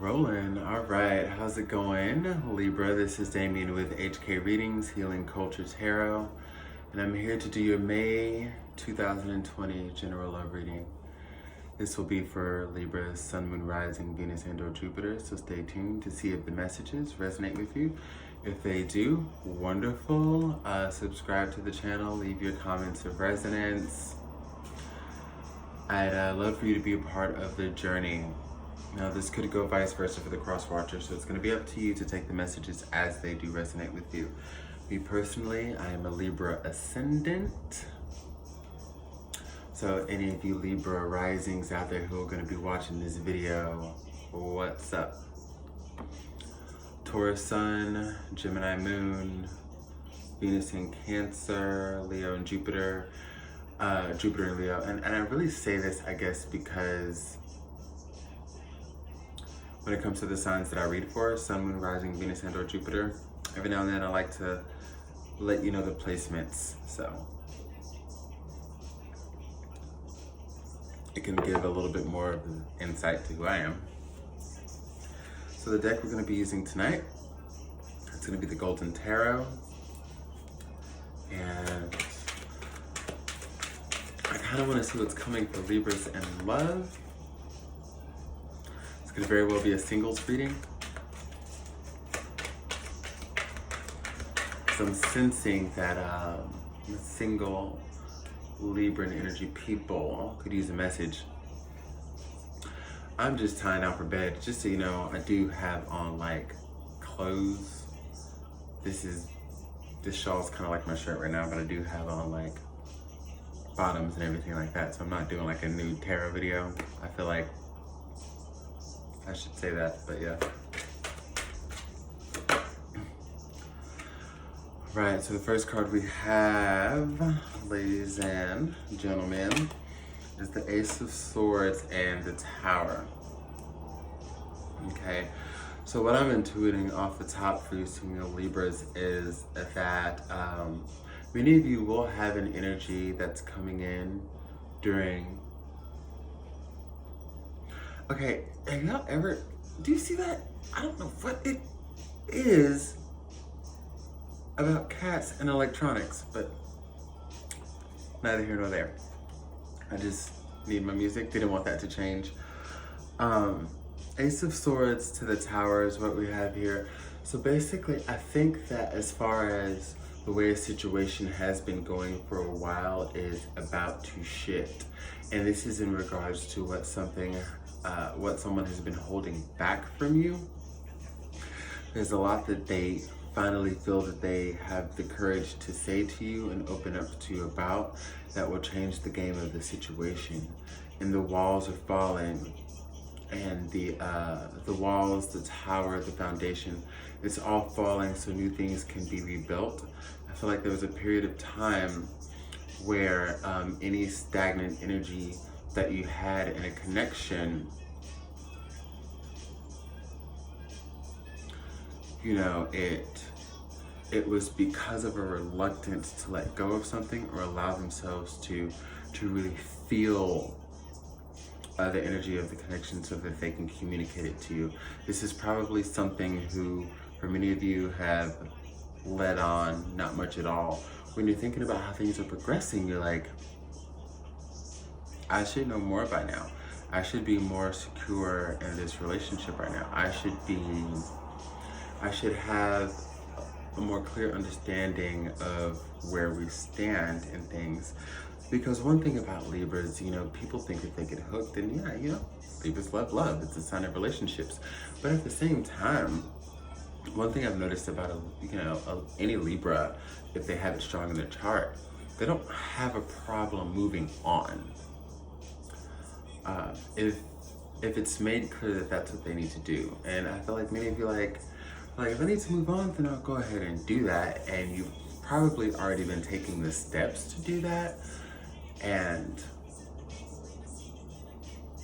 Rolling. All right, how's it going, Libra? This is Damien with HK Readings, Healing Culture Tarot, and I'm here to do your May 2020 General Love Reading. This will be for Libra's Sun, Moon, Rising, Venus, and/or Jupiter, so stay tuned to see if the messages resonate with you. If they do, wonderful. Subscribe to the channel, leave your comments of resonance. I'd love for you to be a part of the journey. Now, this could go vice versa for the cross watcher, so it's going to be up to you to take the messages as they do resonate with you. Me personally, I am a Libra ascendant. So any of you Libra risings out there who are going to be watching this video, what's up? Taurus Sun, Gemini Moon, Venus in Cancer, Leo and Jupiter, Jupiter and Leo. And I really say this, I guess, because when it comes to the signs that I read for, Sun, Moon, Rising, Venus, and/or Jupiter, every now and then I like to let you know the placements, so it can give a little bit more of an insight to who I am. So the deck we're going to be using tonight, it's going to be the Golden Tarot, and I kind of want to see what's coming for Libras and love. It's going to very well be a singles reading. So I'm sensing that single Libran energy people could use a message. I'm just tying out for bed. Just so you know, I do have on like clothes. This shawl's kind of like my shirt right now, but I do have on like bottoms and everything like that. So I'm not doing like a nude tarot video. I feel like I should say that, but yeah. Right, so the first card we have, ladies and gentlemen, is the Ace of Swords and the Tower. Okay, so what I'm intuiting off the top for you single Libras is that many of you will have an energy that's coming in during. Okay, have y'all ever, do you see that? I don't know what it is about cats and electronics, but neither here nor there. I just need my music, didn't want that to change. Ace of Swords to the Tower is what we have here. So basically, I think that as far as the way a situation has been going for a while is about to shift. And this is in regards to what someone has been holding back from you. There's a lot that they finally feel that they have the courage to say to you and open up to you about that will change the game of the situation. And the walls are falling, and the walls, the tower, the foundation, it's all falling so new things can be rebuilt. I feel like there was a period of time where any stagnant energy that you had in a connection, you know, it was because of a reluctance to let go of something or allow themselves to really feel the energy of the connection so that they can communicate it to you. This is probably something who, for many of you, have led on not much at all. When you're thinking about how things are progressing, you're like, I should know more by now. I should be more secure in this relationship right now. I should have a more clear understanding of where we stand in things. Because one thing about Libras, you know, people think if they get hooked, and yeah, you know, Libras love love. It's a sign of relationships. But at the same time, one thing I've noticed about any Libra, if they have it strong in their chart, they don't have a problem moving on. If it's made clear that that's what they need to do. And I feel like many of you like if I need to move on, then I'll go ahead and do that. And you've probably already been taking the steps to do that.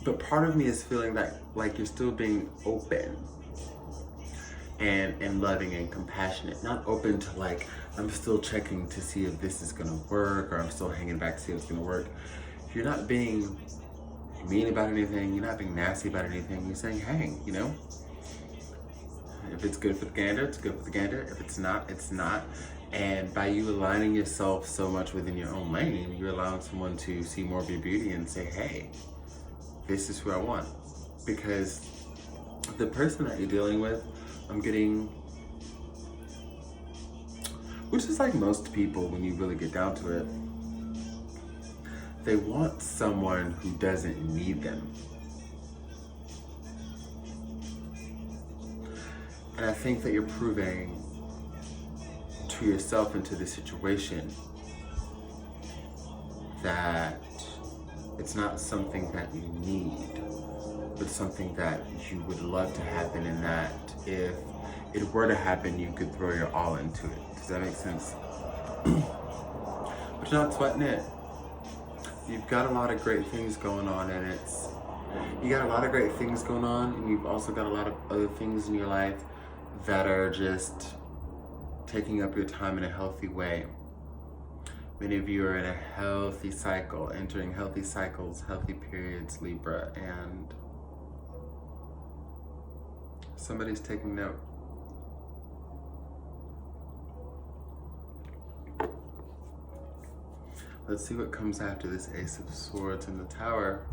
But part of me is feeling that like you're still being open and loving and compassionate, not open to like, I'm still checking to see if this is gonna work, or I'm still hanging back to see if it's gonna work. If you're not being mean about anything. You're not being nasty about anything. You're saying, hey, you know, if it's good for the gander, it's good for the gander. If it's not, it's not. And by you aligning yourself so much within your own lane, you're allowing someone to see more of your beauty and say, hey, this is who I want. Because the person that you're dealing with, I'm getting, which is like most people when you really get down to it, they want someone who doesn't need them. And I think that you're proving to yourself and to the situation that it's not something that you need, but something that you would love to happen, and that if it were to happen, you could throw your all into it. Does that make sense? But you're not sweating it. You've got a lot of great things going on, and you got a lot of great things going on, and you've also got a lot of other things in your life that are just taking up your time in a healthy way. Many of you are in a healthy cycle, entering healthy cycles, healthy periods, Libra, and somebody's taking note. Let's see what comes after this Ace of Swords in the Tower.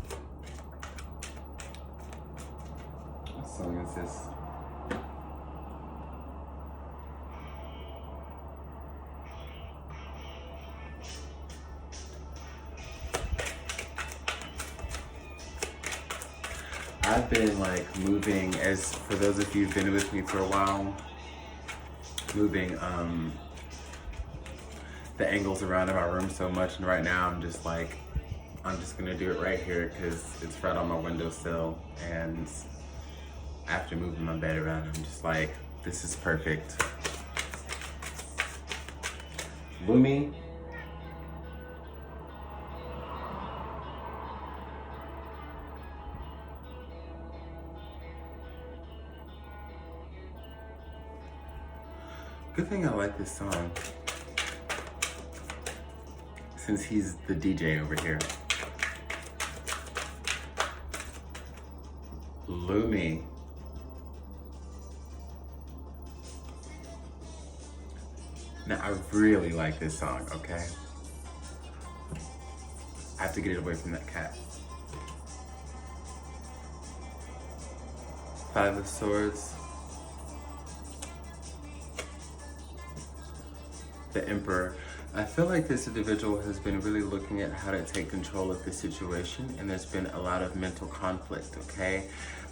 What song is this? I've been like moving, as for those of you who've been with me for a while, moving the angles around in my room so much, and right now I'm just gonna do it right here because it's right on my windowsill, and after moving my bed around, I'm just like, this is perfect. Lumi. Good thing I like this song, since he's the DJ over here. Lumi. Now, I really like this song, okay? I have to get it away from that cat. Five of Swords. The Emperor. I feel like this individual has been really looking at how to take control of the situation, and there's been a lot of mental conflict, okay?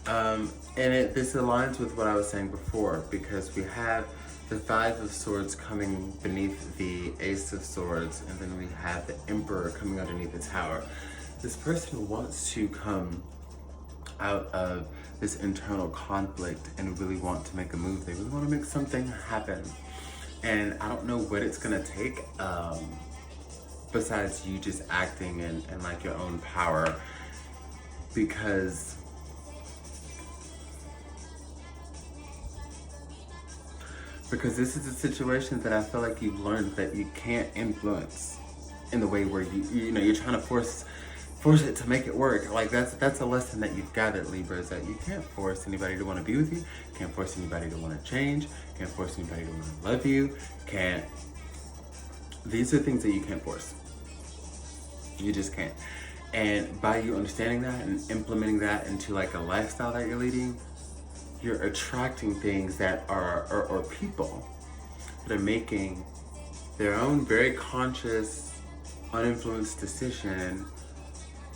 And this aligns with what I was saying before, because we have the Five of Swords coming beneath the Ace of Swords, and then we have the Emperor coming underneath the Tower. This person wants to come out of this internal conflict and really want to make a move. They really want to make something happen. And I don't know what it's gonna take, besides you just acting in like your own power, because this is a situation that I feel like you've learned that you can't influence in the way where you know, you're trying to force it to make it work. Like that's a lesson that you've gathered, Libra, is that you can't force anybody to want to be with you, can't force anybody to want to change, can't force anybody to want to love you, these are things that you can't force. You just can't. And by you understanding that and implementing that into like a lifestyle that you're leading, you're attracting things that are, or people that are making their own very conscious, uninfluenced decision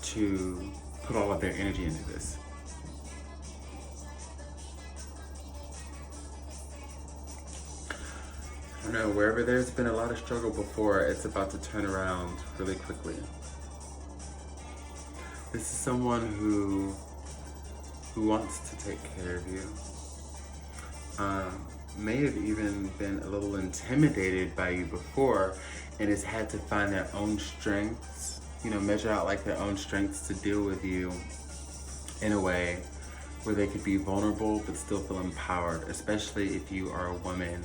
to put all of their energy into this. I don't know, wherever there's been a lot of struggle before, it's about to turn around really quickly. This is someone who wants to take care of you. May have even been a little intimidated by you before and has had to find their own strengths, you know, measure out like their own strengths to deal with you in a way where they could be vulnerable but still feel empowered, especially if you are a woman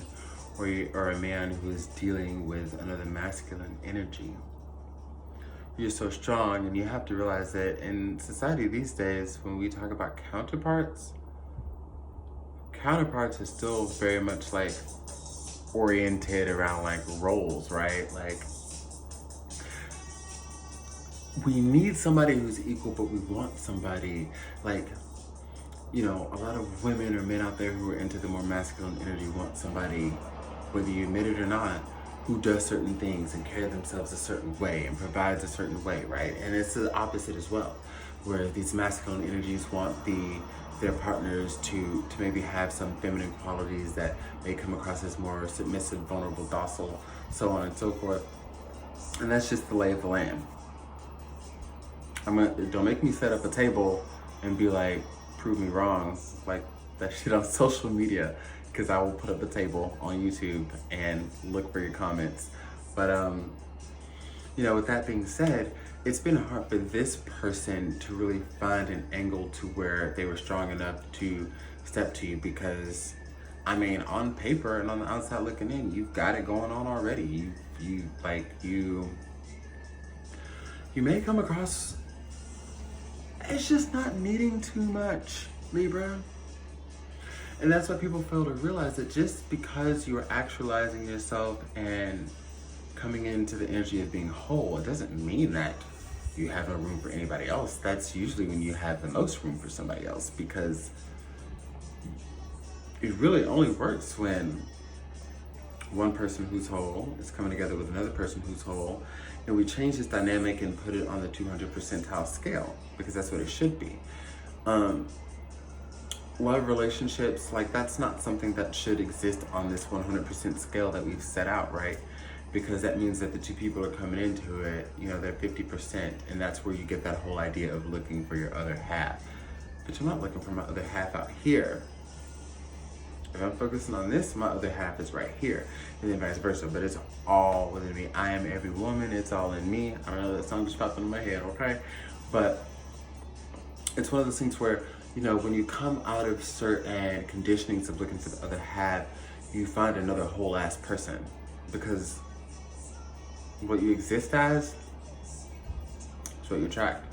or you are a man who is dealing with another masculine energy. you're so strong. And you have to realize that in society these days, when we talk about counterparts are still very much like oriented around like roles, right? Like, we need somebody who's equal, but we want somebody like, you know, a lot of women or men out there who are into the more masculine energy want somebody, whether you admit it or not, who does certain things and carry themselves a certain way and provides a certain way, right? And it's the opposite as well, where these masculine energies want their partners to maybe have some feminine qualities that may come across as more submissive, vulnerable, docile, so on and so forth. And that's just the lay of the land. Don't make me set up a table and be like, prove me wrong, like that shit on social media, because I will put up a table on YouTube and look for your comments. But you know, with that being said, it's been hard for this person to really find an angle to where they were strong enough to step to you, because I mean, on paper and on the outside looking in, you've got it going on already. You may come across as just not needing too much, Libra. And that's what people fail to realize, that just because you're actualizing yourself and coming into the energy of being whole, it doesn't mean that you have no room for anybody else. That's usually when you have the most room for somebody else, because it really only works when one person who's whole is coming together with another person who's whole, and we change this dynamic and put it on the 200 percentile scale, because that's what it should be. Love relationships, like, that's not something that should exist on this 100% scale that we've set out, right? Because that means that the two people are coming into it, you know, they're 50%, and that's where you get that whole idea of looking for your other half. But you're not looking for my other half out here. If I'm focusing on this, my other half is right here, and then vice versa. But it's all within me. I am every woman. It's all in me. I don't know, that song just popped into my head, okay? But it's one of those things where, you know, when you come out of certain conditionings of looking for the other half, you find another whole ass person, because what you exist as is what you attract.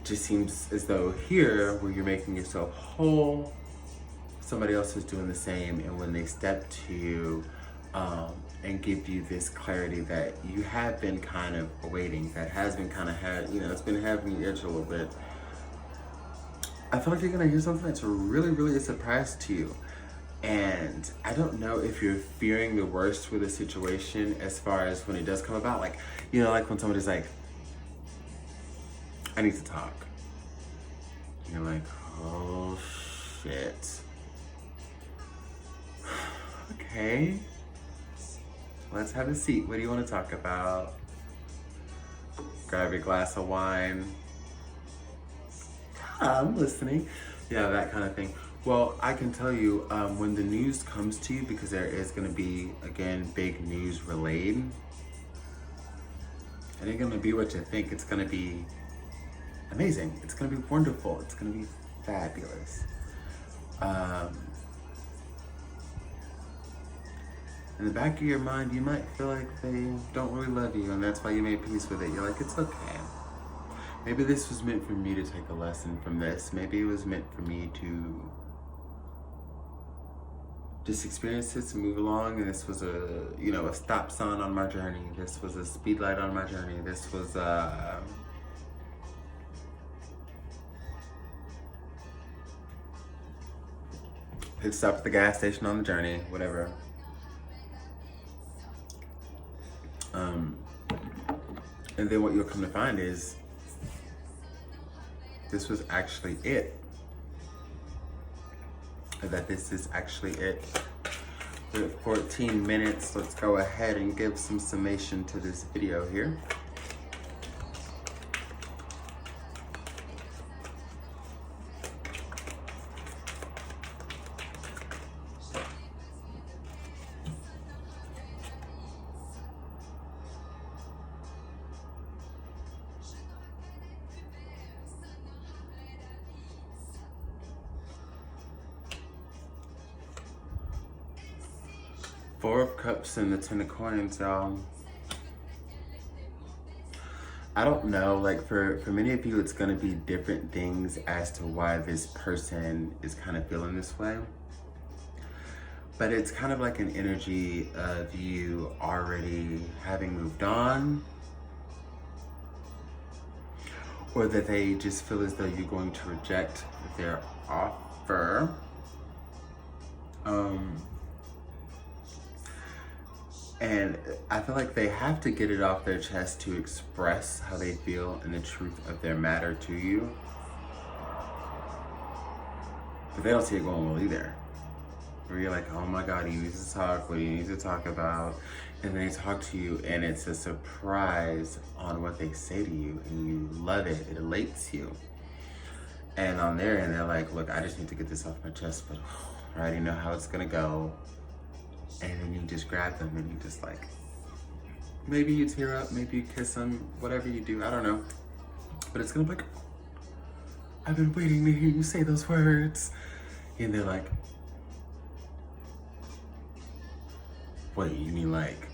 Just seems as though here, where you're making yourself whole, somebody else is doing the same, and when they step to you and give you this clarity that you have been kind of awaiting, that has been kind of it's been having you itch a little bit, I feel like you're gonna hear something that's really, really a surprise to you. And I don't know if you're fearing the worst with a situation as far as when it does come about, like, you know, like when somebody's like, I need to talk. And you're like, oh shit. Okay. Let's have a seat. What do you want to talk about? Grab your glass of wine. I'm listening. Yeah, that kind of thing. Well, I can tell you, when the news comes to you, because there is going to be, again, big news relayed, it ain't going to be what you think. It's going to be amazing. It's going to be wonderful. It's going to be fabulous. In the back of your mind, you might feel like they don't really love you, and that's why you made peace with it. You're like, it's okay. Maybe this was meant for me to take a lesson from this. Maybe it was meant for me to just experience this and move along, and this was a stop sign on my journey. This was a speed light on my journey. This was pit stop at the gas station on the journey, whatever. And then what you'll come to find is this was actually it. That this is actually it. We're at 14 minutes. Let's go ahead and give some summation to this video here. Four of Cups and the Ten of Coins, y'all. I don't know, like for many of you, it's gonna be different things as to why this person is kind of feeling this way. But it's kind of like an energy of you already having moved on, or that they just feel as though you're going to reject their offer. And I feel like they have to get it off their chest to express how they feel and the truth of their matter to you. But they don't see it going well either. Where you're like, oh my God, he needs to talk, what do you need to talk about? And then they talk to you and it's a surprise on what they say to you and you love it, it elates you. And on their end, they're like, look, I just need to get this off my chest, but I already know how it's gonna go. And then you just grab them and you just like, maybe you tear up, maybe you kiss them, whatever you do, I don't know. But it's gonna be like, I've been waiting to hear you say those words. And they're like, wait, you mean like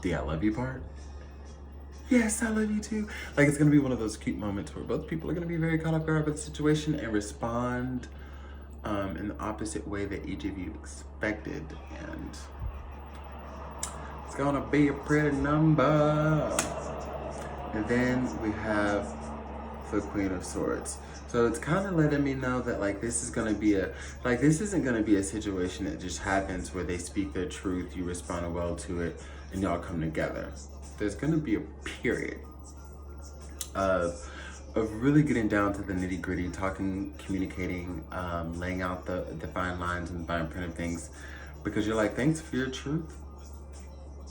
the I love you part? Yes, I love you too. Like it's gonna be one of those cute moments where both people are gonna be very caught off guard by the situation and respond in the opposite way that each of you expected. And it's gonna be a pretty number. And then we have the Queen of Swords. So it's kind of letting me know that like this is gonna be this isn't gonna be a situation that just happens where they speak their truth, you respond well to it, and y'all come together. There's gonna be a period of really getting down to the nitty gritty, talking, communicating, laying out the fine lines and the fine print of things, because you're like, thanks for your truth,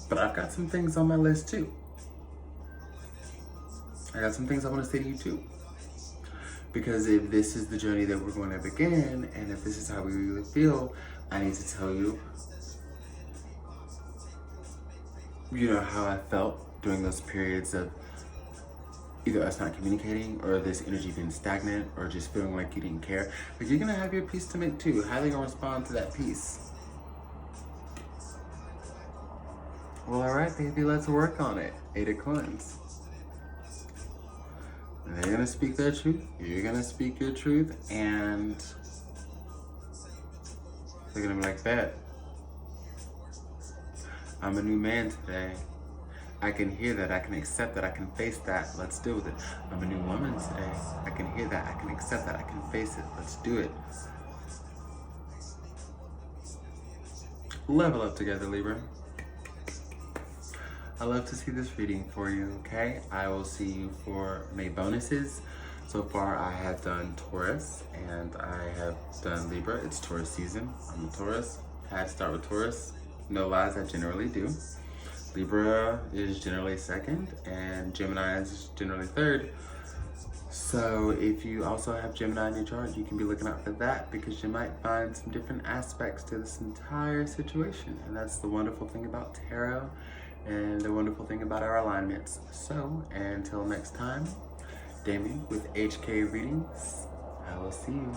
but I've got some things on my list too. I got some things I want to say to you too. Because if this is the journey that we're going to begin, and if this is how we really feel, I need to tell you, you know, how I felt during those periods of either us not communicating or this energy being stagnant or just feeling like you didn't care. But you're gonna have your peace to make too. How are they gonna respond to that peace? Well, all right, baby, let's work on it. 8 of Coins. They're gonna speak their truth, you're gonna speak your truth, and they're gonna be like, bet. I'm a new man today. I can hear that, I can accept that, I can face that, let's deal with it. I'm a new woman today. I can hear that, I can accept that, I can face it, let's do it. Level up together, Libra. I love to see this reading for you, okay? I will see you for May bonuses. So far, I have done Taurus and I have done Libra. It's Taurus season. I'm a Taurus. I had to start with Taurus. No lies, I generally do. Libra is generally second and Gemini is generally third. So if you also have Gemini in your chart, you can be looking out for that because you might find some different aspects to this entire situation. And that's the wonderful thing about tarot and the wonderful thing about our alignments. So until next time, Damien with HK Readings, I will see you.